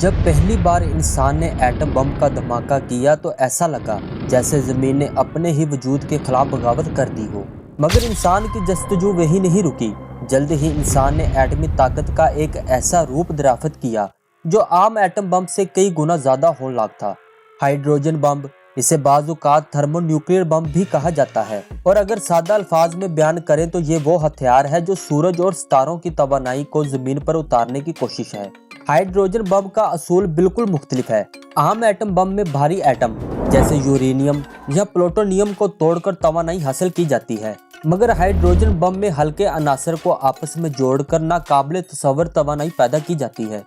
جب پہلی بار انسان نے ایٹم بم کا دھماکہ کیا تو ایسا لگا جیسے زمین نے اپنے ہی وجود کے خلاف بغاوت کر دی ہو، مگر انسان کی جستجو وہی نہیں رکی۔ جلد ہی انسان نے ایٹمی طاقت کا ایک ایسا روپ دریافت کیا جو عام ایٹم بم سے کئی گنا زیادہ ہولناک تھا۔ ہائیڈروجن بم، اسے بعض اوقات تھرمو نیوکلیئر بم بھی کہا جاتا ہے، اور اگر سادہ الفاظ میں بیان کریں تو یہ وہ ہتھیار ہے جو سورج اور ستاروں کی توانائی کو زمین پر اتارنے کی کوشش ہے۔ ہائیڈروجن بم کا اصول بالکل مختلف ہے۔ عام ایٹم بم میں بھاری ایٹم جیسے یورینیم یا پلوٹونیم کو توڑ کر توانائی حاصل کی جاتی ہے، مگر ہائیڈروجن بم میں ہلکے عناصر کو آپس میں جوڑ کر ناقابل تصور توانائی پیدا کی جاتی ہے۔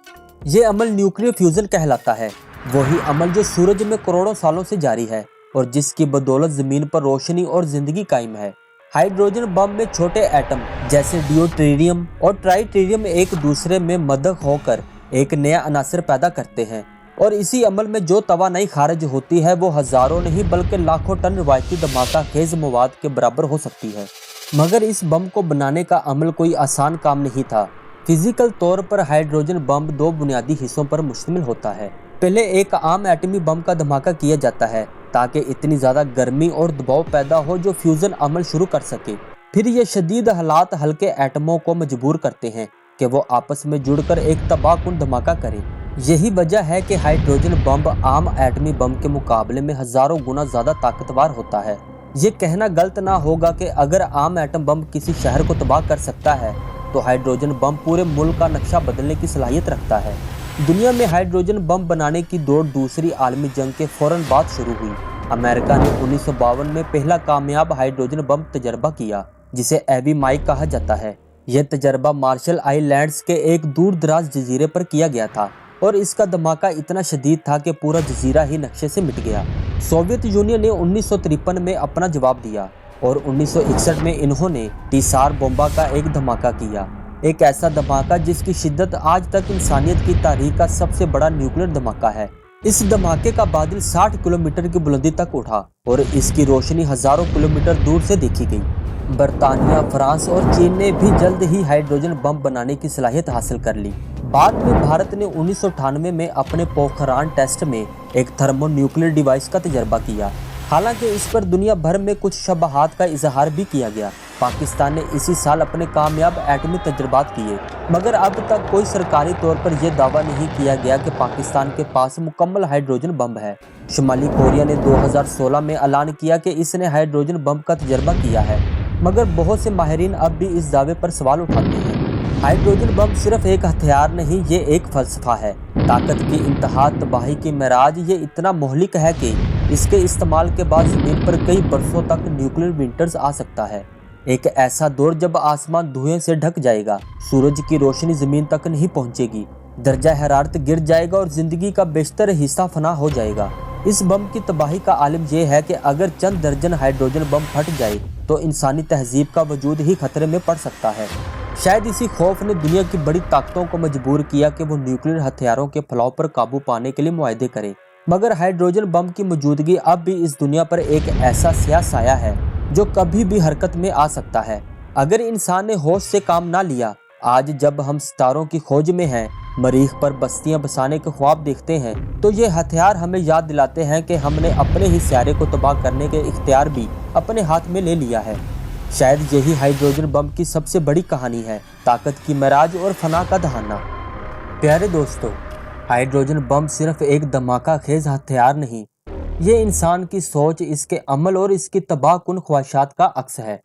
یہ عمل نیوکلیئر فیوژن کہلاتا ہے، وہی عمل جو سورج میں کروڑوں سالوں سے جاری ہے اور جس کی بدولت زمین پر روشنی اور زندگی قائم ہے۔ ہائیڈروجن بم میں چھوٹے ایٹم جیسے ڈیوٹیریم اور ٹرائیٹیریم ایک دوسرے میں مدغم ہو کر ایک نیا عنصر پیدا کرتے ہیں، اور اسی عمل میں جو توانائی خارج ہوتی ہے وہ ہزاروں نہیں بلکہ لاکھوں ٹن روایتی دھماکہ خیز مواد کے برابر ہو سکتی ہے۔ مگر اس بم کو بنانے کا عمل کوئی آسان کام نہیں تھا۔ فزیکل طور پر ہائیڈروجن بم دو بنیادی حصوں پر مشتمل ہوتا ہے۔ پہلے ایک عام ایٹمی بم کا دھماکہ کیا جاتا ہے تاکہ اتنی زیادہ گرمی اور دباؤ پیدا ہو جو فیوژن عمل شروع کر سکے۔ پھر یہ شدید حالات ہلکے ایٹموں کو مجبور کرتے ہیں کہ وہ آپس میں جڑ کر ایک تباہ کن دھماکہ کریں۔ یہی وجہ ہے کہ ہائیڈروجن بم عام ایٹمی بم کے مقابلے میں ہزاروں گنا زیادہ طاقتور ہوتا ہے۔ یہ کہنا غلط نہ ہوگا کہ اگر عام ایٹم بم کسی شہر کو تباہ کر سکتا ہے تو ہائیڈروجن بم پورے ملک کا نقشہ بدلنے کی صلاحیت رکھتا ہے۔ دنیا میں ہائیڈروجن بم بنانے کی دوڑ دوسری عالمی جنگ کے فوراً بعد شروع ہوئی۔ امریکہ نے 1952 میں پہلا کامیاب ہائیڈروجن بم تجربہ کیا جسے ایوی مائک کہا جاتا ہے۔ یہ تجربہ مارشل آئی لینڈز کے ایک دور دراز جزیرے پر کیا گیا تھا اور اس کا دھماکہ اتنا شدید تھا کہ پورا جزیرہ ہی نقشے سے مٹ گیا۔ سوویت یونین نے 1953 میں اپنا جواب دیا اور 1961 میں انہوں نے ٹیسار بومبا کا ایک دھماکہ کیا، ایک ایسا دھماکہ جس کی شدت آج تک انسانیت کی تاریخ کا سب سے بڑا نیوکلیئر دھماکہ ہے۔ اس دھماکے کا بادل 60 کلومیٹر کی بلندی تک اٹھا اور اس کی روشنی ہزاروں کلومیٹر دور سے دیکھی گئی۔ برطانیہ، فرانس اور چین نے بھی جلد ہی ہائیڈروجن بم بنانے کی صلاحیت حاصل کر لی۔ بعد میں بھارت نے 1998 میں اپنے پوکھران ٹیسٹ میں ایک تھرمو نیوکلیئر ڈیوائس کا تجربہ کیا، حالانکہ اس پر دنیا بھر میں کچھ شبہات کا اظہار بھی کیا گیا۔ پاکستان نے اسی سال اپنے کامیاب ایٹمی تجربات کیے، مگر اب تک کوئی سرکاری طور پر یہ دعویٰ نہیں کیا گیا کہ پاکستان کے پاس مکمل ہائیڈروجن بم ہے۔ شمالی کوریا نے 2016 میں اعلان کیا کہ اس نے ہائیڈروجن بم کا تجربہ کیا ہے، مگر بہت سے ماہرین اب بھی اس دعوے پر سوال اٹھاتے ہیں۔ ہائیڈروجن بم صرف ایک ہتھیار نہیں، یہ ایک فلسفہ ہے۔ طاقت کی انتہا، تباہی کی معراج، یہ اتنا مہلک ہے کہ اس کے استعمال کے بعد زمین پر کئی برسوں تک نیوکلیئر ونٹرز آ سکتا ہے۔ ایک ایسا دور جب آسمان دھوئیں سے ڈھک جائے گا، سورج کی روشنی زمین تک نہیں پہنچے گی، درجہ حرارت گر جائے گا اور زندگی کا بیشتر حصہ فنا ہو جائے گا۔ اس بم کی تباہی کا عالم یہ ہے کہ اگر چند درجن ہائیڈروجن بم پھٹ جائے تو انسانی تہذیب کا وجود ہی خطرے میں پڑ سکتا ہے۔ شاید اسی خوف نے دنیا کی بڑی طاقتوں کو مجبور کیا کہ وہ نیوکلیئر ہتھیاروں کے پھیلاؤ پر قابو پانے کے لیے معاہدے کریں، مگر ہائیڈروجن بم کی موجودگی اب بھی اس دنیا پر ایک ایسا سیاہ سایہ ہے جو کبھی بھی حرکت میں آ سکتا ہے اگر انسان نے ہوش سے کام نہ لیا۔ آج جب ہم ستاروں کی کھوج میں ہیں، مریخ پر بستیاں بسانے کے خواب دیکھتے ہیں، تو یہ ہتھیار ہمیں یاد دلاتے ہیں کہ ہم نے اپنے ہی سیارے کو تباہ کرنے کے اختیار بھی اپنے ہاتھ میں لے لیا ہے۔ شاید یہی ہائیڈروجن بم کی سب سے بڑی کہانی ہے، طاقت کی معراج اور فنا کا دہانا۔ پیارے دوستو، ہائیڈروجن بم صرف ایک دھماکہ خیز ہتھیار نہیں، یہ انسان کی سوچ، اس کے عمل اور اس کی تباہ کن خواہشات کا عکس ہے۔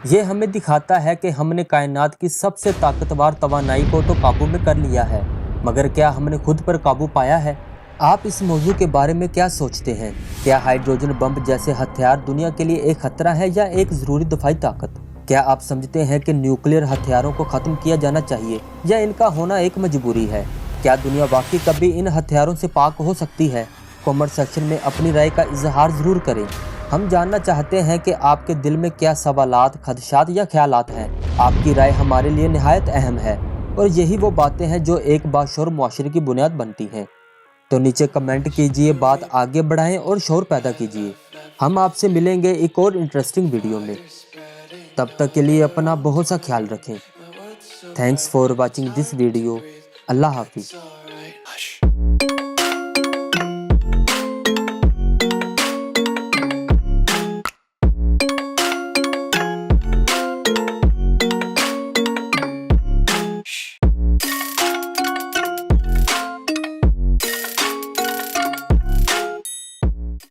یہ ہمیں دکھاتا ہے کہ ہم نے کائنات کی سب سے طاقتور توانائی کو تو قابو میں کر لیا ہے، مگر کیا ہم نے خود پر قابو پایا ہے؟ آپ اس موضوع کے بارے میں کیا سوچتے ہیں؟ کیا ہائیڈروجن بم جیسے ہتھیار دنیا کے لیے ایک خطرہ ہے یا ایک ضروری دفاعی طاقت؟ کیا آپ سمجھتے ہیں کہ نیوکلیئر ہتھیاروں کو ختم کیا جانا چاہیے یا ان کا ہونا ایک مجبوری ہے؟ کیا دنیا واقعی کبھی ان ہتھیاروں سے پاک ہو سکتی ہے؟ کامنٹ سیکشن میں اپنی رائے کا اظہار ضرور کریں۔ ہم جاننا چاہتے ہیں کہ آپ کے دل میں کیا سوالات، خدشات یا خیالات ہیں۔ آپ کی رائے ہمارے لیے نہایت اہم ہے اور یہی وہ باتیں ہیں جو ایک باشعور معاشرے کی بنیاد بنتی ہیں۔ تو نیچے کمنٹ کیجئے، بات آگے بڑھائیں اور شعور پیدا کیجئے۔ ہم آپ سے ملیں گے ایک اور انٹرسٹنگ ویڈیو میں۔ تب تک کے لیے اپنا بہت سا خیال رکھیں۔ Thanks for watching this video. اللہ حافظ۔